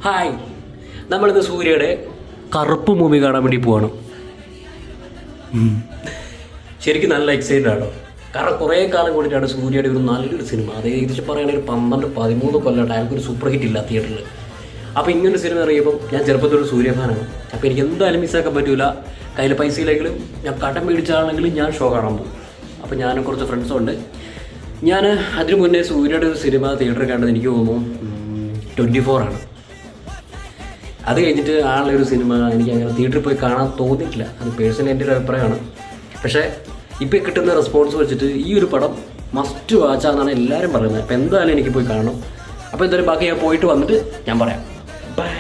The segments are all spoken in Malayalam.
ഹായ്, നമ്മളിന്ന് സൂര്യയുടെ കറുപ്പ് മൂവി കാണാൻ വേണ്ടി പോവാണ്. ശരിക്കും നല്ല എക്സൈറ്റഡ് ആണോ? കാരണം കുറേ കാലം കൂടിയിട്ടാണ് സൂര്യയുടെ ഒരു നല്ലൊരു സിനിമ, അത് ഏകദേശം പറയുകയാണെങ്കിൽ ഒരു 12-13 കൊല്ലമായിട്ട് അയാൾക്കൊരു സൂപ്പർ ഹിറ്റ് ഇല്ല തിയേറ്ററിൽ. അപ്പോൾ ഇങ്ങനൊരു സിനിമ അറിയുമ്പോൾ ഞാൻ ചെറുപ്പത്തൊരു സൂര്യ ഫാനാണ്. അപ്പോൾ എനിക്ക് എന്തായാലും മിസ്സാക്കാൻ പറ്റില്ല. കയ്യിൽ പൈസ ഇല്ലെങ്കിലും ഞാൻ കടം മേടിച്ചാണെങ്കിലും ഞാൻ ഷോ കാണാൻ പോകും. അപ്പോൾ ഞാനും കുറച്ച് ഫ്രണ്ട്സുണ്ട്. ഞാൻ അതിനു മുന്നേ സൂര്യയുടെ ഒരു സിനിമ തിയേറ്ററിൽ കണ്ടത് എനിക്ക് തോന്നുന്നു 24 ആണ്. അത് കഴിഞ്ഞിട്ട് ആളുടെ ഒരു സിനിമ എനിക്ക് അങ്ങനെ തിയേറ്ററിൽ പോയി കാണാൻ തോന്നിയിട്ടില്ല. അത് പേഴ്സണലി എൻ്റെ ഒരു അഭിപ്രായമാണ്. പക്ഷേ ഇപ്പോൾ കിട്ടുന്ന റെസ്പോൺസ് വെച്ചിട്ട് ഈ ഒരു പടം മസ്റ്റ് വാച്ചാന്നാണ് എല്ലാവരും പറയുന്നത്. അപ്പോൾ എന്തായാലും എനിക്ക് പോയി കാണണം. അപ്പോൾ എന്തായാലും ബാക്കി ഞാൻ പോയിട്ട് വന്നിട്ട് ഞാൻ പറയാം. ബൈ.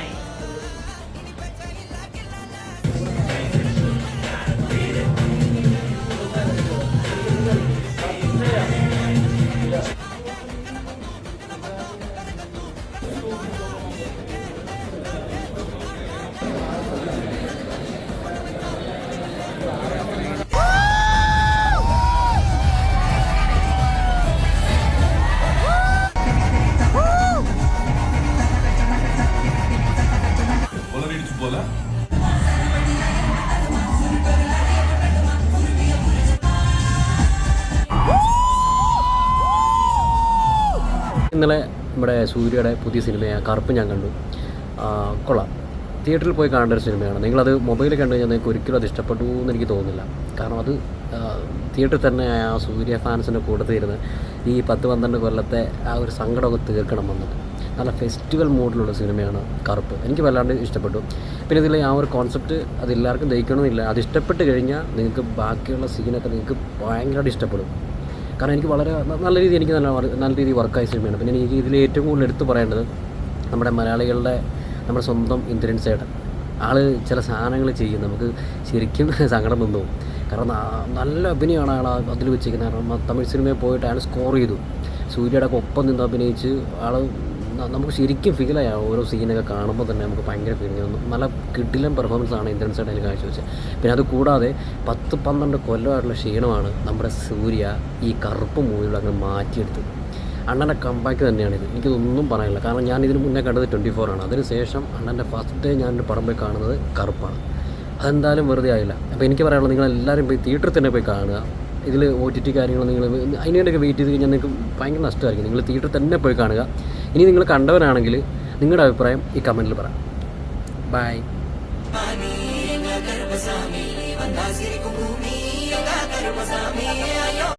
ഇന്നലെ നമ്മുടെ സൂര്യയുടെ പുതിയ സിനിമയാണ് കറുപ്പ് ഞാൻ കണ്ടു. കൊള്ളാം. തിയേറ്ററിൽ പോയി കാണേണ്ട ഒരു സിനിമയാണ്. നിങ്ങളത് മൊബൈലിൽ കണ്ടു കഴിഞ്ഞാൽ നിങ്ങൾക്ക് ഒരിക്കലും അത് ഇഷ്ടപ്പെട്ടു എന്ന് എനിക്ക് തോന്നുന്നില്ല. കാരണം അത് തിയേറ്ററിൽ തന്നെ ആ സൂര്യ ഫാൻസിൻ്റെ കൂട്ടത്തിൽ ഇരുന്ന് ഈ 10-12 കൊല്ലത്തെ ആ ഒരു സങ്കടമൊക്കെ തീർക്കണം വന്നിട്ട് നല്ല ഫെസ്റ്റിവൽ മൂഡിലുള്ള സിനിമയാണ് കറുപ്പ്. എനിക്ക് വല്ലാണ്ട് ഇഷ്ടപ്പെട്ടു. പിന്നെ ഇതിൽ ആ ഒരു കോൺസെപ്റ്റ് അത് എല്ലാവർക്കും ദഹിക്കണമെന്നില്ല. അത് ഇഷ്ടപ്പെട്ട് കഴിഞ്ഞാൽ നിങ്ങൾക്ക് ബാക്കിയുള്ള സീനൊക്കെ നിങ്ങൾക്ക് ഭയങ്കരമായിട്ട് ഇഷ്ടപ്പെടും. കാരണം എനിക്ക് വളരെ നല്ല രീതിയിൽ എനിക്ക് നല്ല രീതിയിൽ വർക്കായ സിനിമയാണ്. പിന്നെ എനിക്ക് ഇതിൽ ഏറ്റവും കൂടുതൽ എടുത്തു പറയേണ്ടത് നമ്മുടെ മലയാളികളുടെ നമ്മുടെ സ്വന്തം ഇന്ദ്രൻ ചേട്ടൻ. ആൾ ചില സാധനങ്ങൾ ചെയ്യും നമുക്ക് ശരിക്കും സങ്കടം വന്നു പോകും. കാരണം നല്ല അഭിനയമാണ് ആൾ അതിൽ വെച്ചിരിക്കുന്നത്. കാരണം തമിഴ് സിനിമയിൽ പോയിട്ട് അയാൾ സ്കോർ ചെയ്തു. സൂര്യയുടെ ഒപ്പം നിന്ന് അഭിനയിച്ച് ആൾ നമുക്ക് ശരിക്കും ഫീലായ ഓരോ സീനൊക്കെ കാണുമ്പോൾ തന്നെ നമുക്ക് ഭയങ്കര ഫീലിംഗ് തോന്നും. നല്ല കിടിലൻ പെർഫോമൻസാണ് ഇന്ദ്രൻ ചേട്ടൻ അതിൽ കാഴ്ചവെച്ചത്. പിന്നെ അത് കൂടാതെ 10-12 കൊല്ലമായിട്ടുള്ള ക്ഷീണമാണ് നമ്മുടെ സൂര്യ ഈ കറുപ്പ് മൂവിയിൽ അങ്ങനെ മാറ്റിയെടുത്തു. അണ്ണൻ്റെ കമ്പാക്ക് തന്നെയാണിത്. എനിക്കിതൊന്നും പറയാനില്ല. കാരണം ഞാൻ ഇതിന് മുന്നേ കണ്ടത് 24 ആണ്. അതിനുശേഷം അണ്ണൻ്റെ ഫസ്റ്റ് ഡേ ഞാനൊരു പടം പോയി കാണുന്നത് കറുപ്പാണ്. അതെന്തായാലും വെറുതെ ആയില്ല. അപ്പോൾ എനിക്ക് പറയാനുള്ളത് നിങ്ങളെല്ലാവരും പോയി തിയേറ്ററിൽ തന്നെ പോയി കാണുക. ഇതിൽ OTT കാര്യങ്ങൾ നിങ്ങൾ അതിനുവേണ്ടിയൊക്കെ വെയിറ്റ് ചെയ്ത് കഴിഞ്ഞാൽ നിങ്ങൾക്ക് ഭയങ്കര നഷ്ടമായിരിക്കും. നിങ്ങൾ തിയേറ്ററിൽ തന്നെ പോയി കാണുക. ഇനി നിങ്ങൾ കണ്ടവരാണെങ്കിൽ നിങ്ങളുടെ അഭിപ്രായം ഈ കമൻറ്റിൽ പറയാം. ബൈ.